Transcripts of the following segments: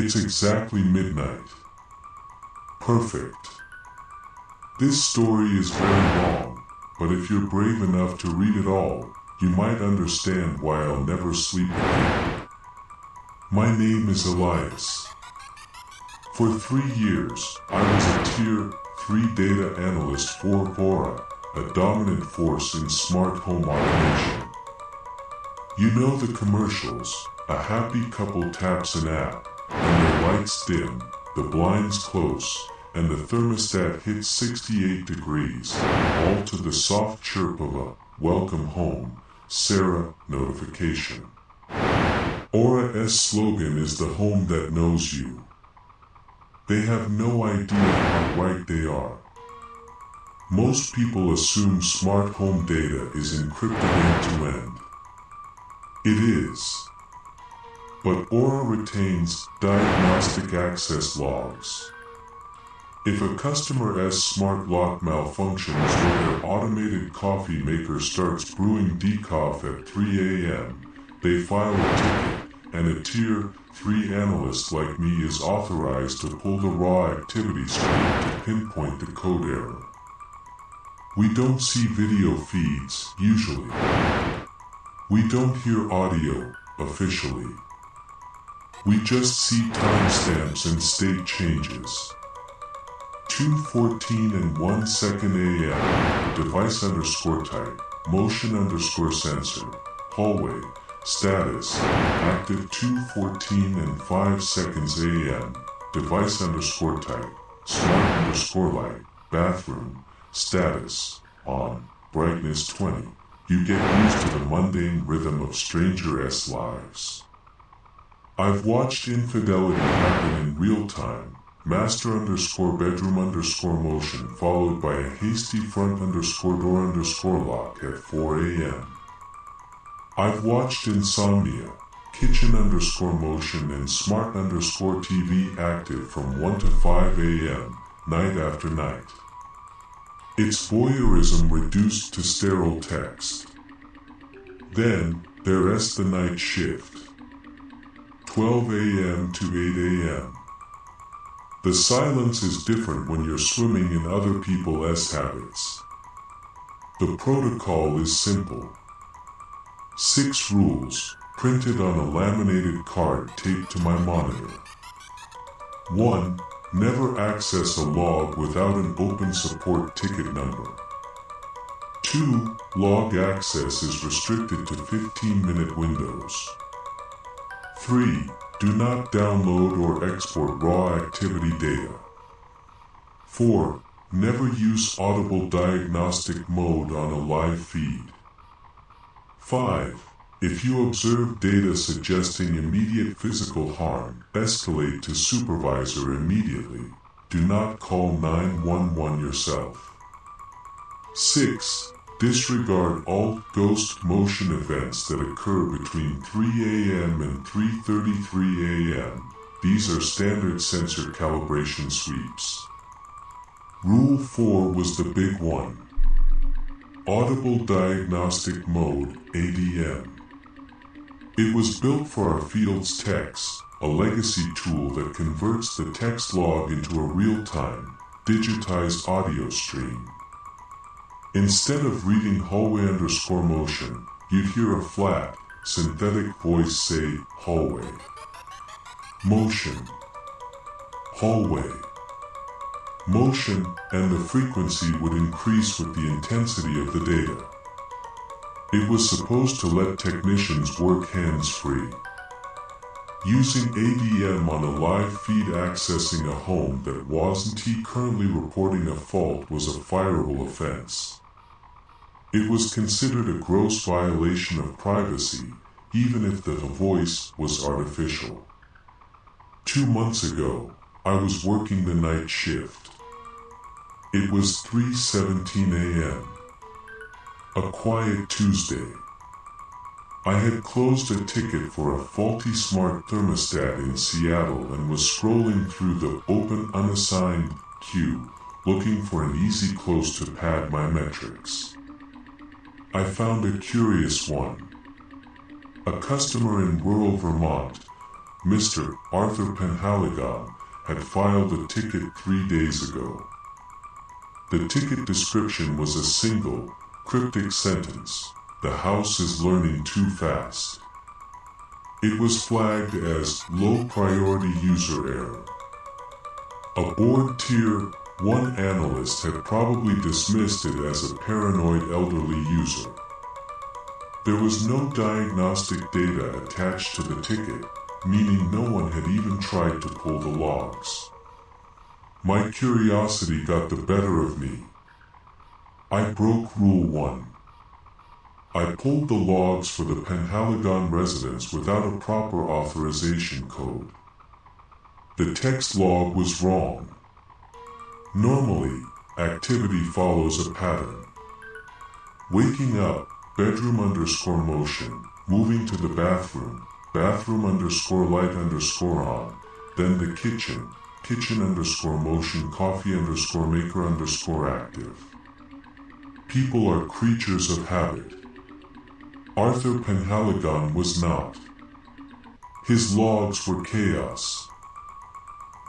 It's exactly midnight. Perfect. This story is very long, but if you're brave enough to read it all, you might understand why I'll never sleep again. My name is Elias. For 3 years, I was a Tier 3 data analyst for Vora, a dominant force in smart home automation. You know the commercials: a happy couple taps an app, and their lights dim, the blinds close, and the thermostat hits 68 degrees, all to the soft chirp of a "Welcome home, Sarah" notification. Ora's slogan is "the home that knows you." They have no idea how right they are. Most people assume smart home data is encrypted end-to-end. It is. But Aura retains diagnostic access logs. If a customer's smart lock malfunctions or their automated coffee maker starts brewing decaf at 3 a.m., they file a ticket, and a Tier 3 analyst like me is authorized to pull the raw activity stream to pinpoint the code error. We don't see video feeds, usually. We don't hear audio, officially. We just see timestamps and state changes. 2:14 and 1 second a.m., device_type, motion_sensor, hallway, status, active 2:14 and 5 seconds a.m., device_type, smart_light, bathroom, status, on, brightness 20. You get used to the mundane rhythm of strangers' lives. I've watched infidelity happen in real time, master_bedroom_motion followed by a hasty front_door_lock at 4 a.m. I've watched insomnia, kitchen_motion and smart_TV active from 1 to 5 a.m., night after night. It's voyeurism reduced to sterile text. Then, there's the night shift. 12 a.m. to 8 a.m. The silence is different when you're swimming in other people's habits. The protocol is simple. 6 rules, printed on a laminated card taped to my monitor. 1. Never access a log without an open support ticket number. 2. Log access is restricted to 15-minute windows. 3. Do not download or export raw activity data. 4. Never use audible diagnostic mode on a live feed. 5. If you observe data suggesting immediate physical harm, escalate to supervisor immediately. Do not call 911 yourself. 6. Disregard all ghost motion events that occur between 3 a.m. and 3:33 a.m. These are standard sensor calibration sweeps. Rule 4 was the big one. Audible Diagnostic Mode, ADM. It was built for our field's techs, a legacy tool that converts the text log into a real-time, digitized audio stream. Instead of reading hallway_motion, you'd hear a flat, synthetic voice say, hallway. Motion. Hallway. Motion, and the frequency would increase with the intensity of the data. It was supposed to let technicians work hands-free. Using ADM on a live feed accessing a home that wasn't currently reporting a fault was a fireable offense. It was considered a gross violation of privacy, even if the voice was artificial. 2 months ago, I was working the night shift. It was 3:17 a.m. A quiet Tuesday. I had closed a ticket for a faulty smart thermostat in Seattle and was scrolling through the open unassigned queue, looking for an easy close to pad my metrics. I found a curious one. A customer in rural Vermont, Mr. Arthur Penhaligon, had filed a ticket 3 days ago. The ticket description was a single, cryptic sentence: "The house is learning too fast." It was flagged as low priority user error. A board Tier 1 analyst had probably dismissed it as a paranoid elderly user. There was no diagnostic data attached to the ticket, meaning no one had even tried to pull the logs. My curiosity got the better of me. I broke Rule 1. I pulled the logs for the Penhaligon residence without a proper authorization code. The text log was wrong. Normally, activity follows a pattern. Waking up, bedroom_motion, moving to the bathroom, bathroom_light_on, then the kitchen_motion, coffee_maker_active. People are creatures of habit. Arthur Penhaligon was not. His logs were chaos.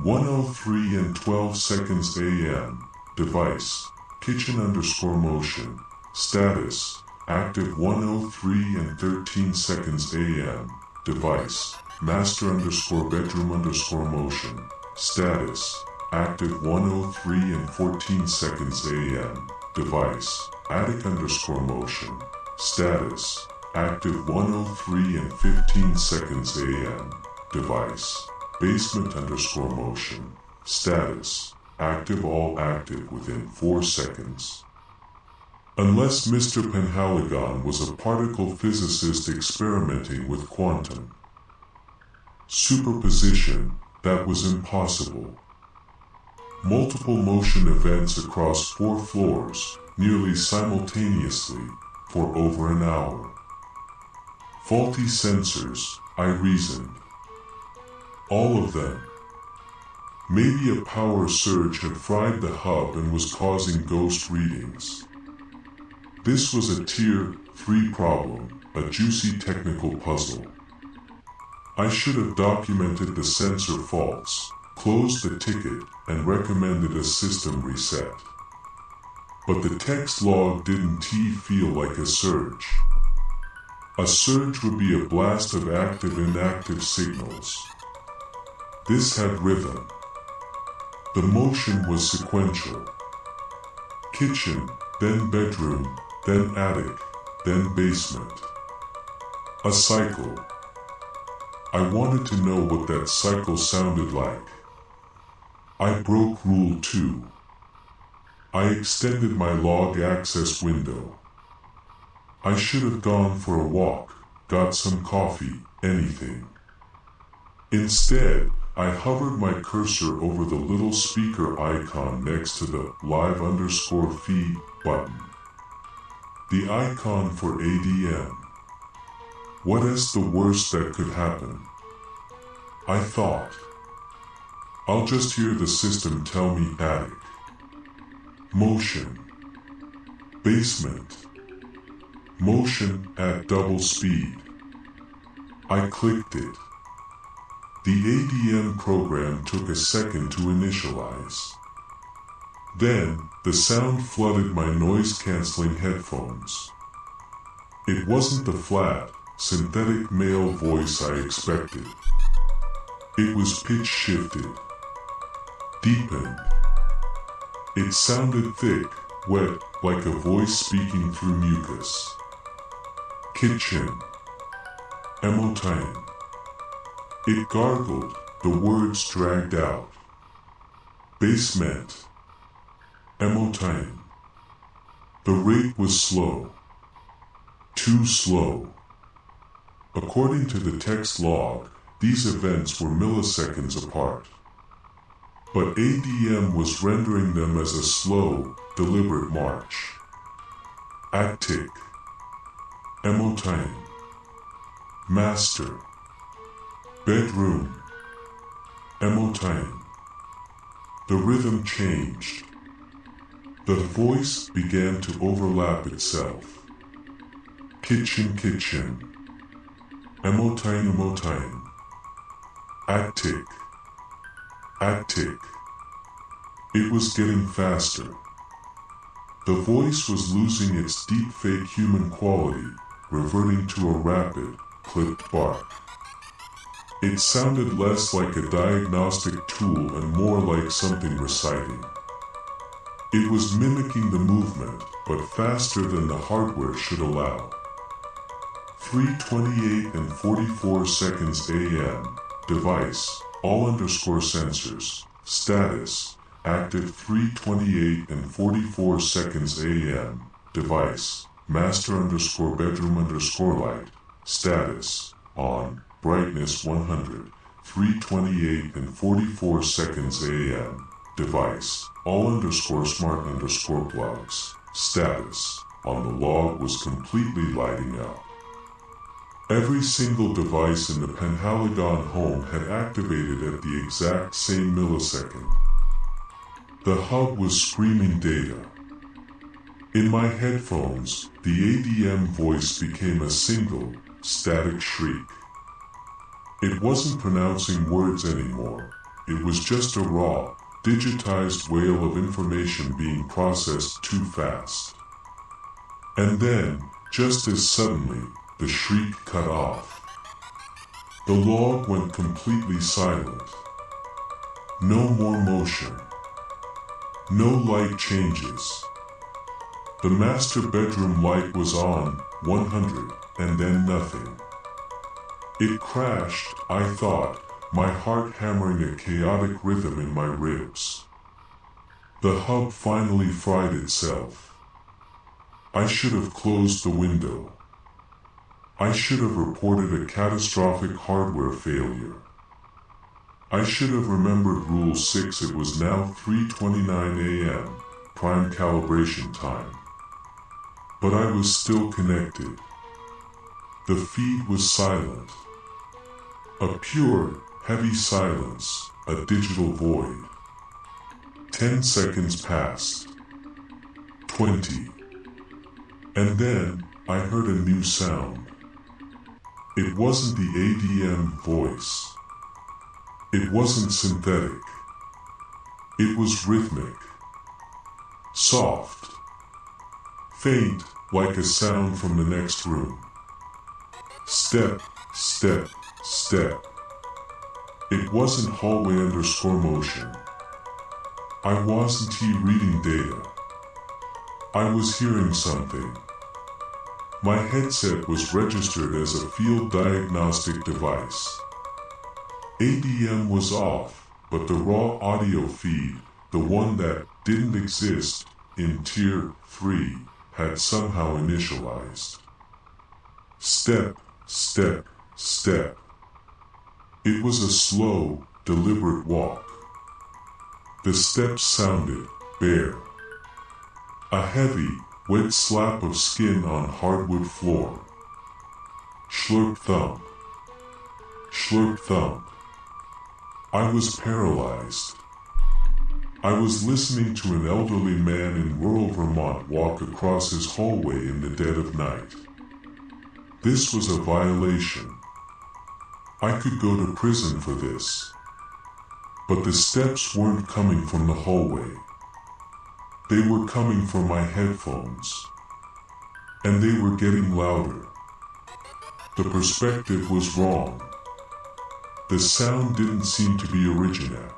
1:03 and 12 seconds a.m. Device, kitchen_motion. Status, active 1:03 and 13 seconds a.m. Device, master_bedroom_motion. Status, active 1:03 and 14 seconds a.m. Device, attic_motion. Status, active 1:03 and 15 seconds a.m. Device, basement_motion. Status, active, all active within 4 seconds. Unless Mr. Penhaligon was a particle physicist experimenting with quantum superposition, that was impossible. Multiple motion events across 4 floors, nearly simultaneously, for over an hour. Faulty sensors, I reasoned. All of them. Maybe a power surge had fried the hub and was causing ghost readings. This was a Tier 3 problem, a juicy technical puzzle. I should have documented the sensor faults, closed the ticket, and recommended a system reset. But the text log didn't feel like a surge. A surge would be a blast of active-inactive signals. This had rhythm. The motion was sequential. Kitchen, then bedroom, then attic, then basement. A cycle. I wanted to know what that cycle sounded like. I broke Rule 2. I extended my log access window. I should have gone for a walk, got some coffee, anything. Instead, I hovered my cursor over the little speaker icon next to the live_feed button. The icon for ADM. What is the worst that could happen? I thought. I'll just hear the system tell me attic. Motion. Basement. Motion at double speed. I clicked it. The ADM program took a second to initialize. Then, the sound flooded my noise-canceling headphones. It wasn't the flat, synthetic male voice I expected. It was pitch-shifted. Deepened. It sounded thick, wet, like a voice speaking through mucus. Kitchen. Emotain. It gargled, the words dragged out. Basement. Emotain. The rate was slow. Too slow. According to the text log, these events were milliseconds apart. But ADM was rendering them as a slow, deliberate march. Attic. Emotain. Master. Bedroom. Emotain. The rhythm changed. The voice began to overlap itself. Kitchen, kitchen. Emotain, emotain. At-tick. At-tick. It was getting faster. The voice was losing its deep fake human quality, reverting to a rapid, clipped bark. It sounded less like a diagnostic tool and more like something reciting. It was mimicking the movement, but faster than the hardware should allow. 3:28 and 44 seconds AM. Device, all sensors. Status, active 3:28 and 44 seconds AM. Device, master_bedroom_light. Status, on, brightness 100. 3:28 and 44 seconds AM. Device, all _smart_plugs. Status, on the log was completely lighting up. Every single device in the Penhaligon home had activated at the exact same millisecond. The hub was screaming data. In my headphones, the ADM voice became a single, static shriek. It wasn't pronouncing words anymore. It was just a raw, digitized wail of information being processed too fast. And then, just as suddenly, the shriek cut off. The log went completely silent. No more motion. No light changes. The master bedroom light was on, 100, and then nothing. It crashed, I thought, my heart hammering a chaotic rhythm in my ribs. The hub finally fried itself. I should have closed the window. I should have reported a catastrophic hardware failure. I should have remembered Rule 6. It was now 3:29 AM, prime calibration time. But I was still connected. The feed was silent. A pure, heavy silence, a digital void. 10 seconds passed. 20. And then, I heard a new sound. It wasn't the ADM voice. It wasn't synthetic. It was rhythmic. Soft. Faint, like a sound from the next room. Step, step, step. It wasn't hallway_motion. I wasn't reading data. I was hearing something. My headset was registered as a field diagnostic device. ADM was off, but the raw audio feed, the one that didn't exist in Tier 3, had somehow initialized. Step, step, step. It was a slow, deliberate walk. The steps sounded bare. A heavy, wet slap of skin on hardwood floor. Slurp thump. Slurp thump. I was paralyzed. I was listening to an elderly man in rural Vermont walk across his hallway in the dead of night. This was a violation. I could go to prison for this. But the steps weren't coming from the hallway. They were coming from my headphones. And they were getting louder. The perspective was wrong. The sound didn't seem to be originate.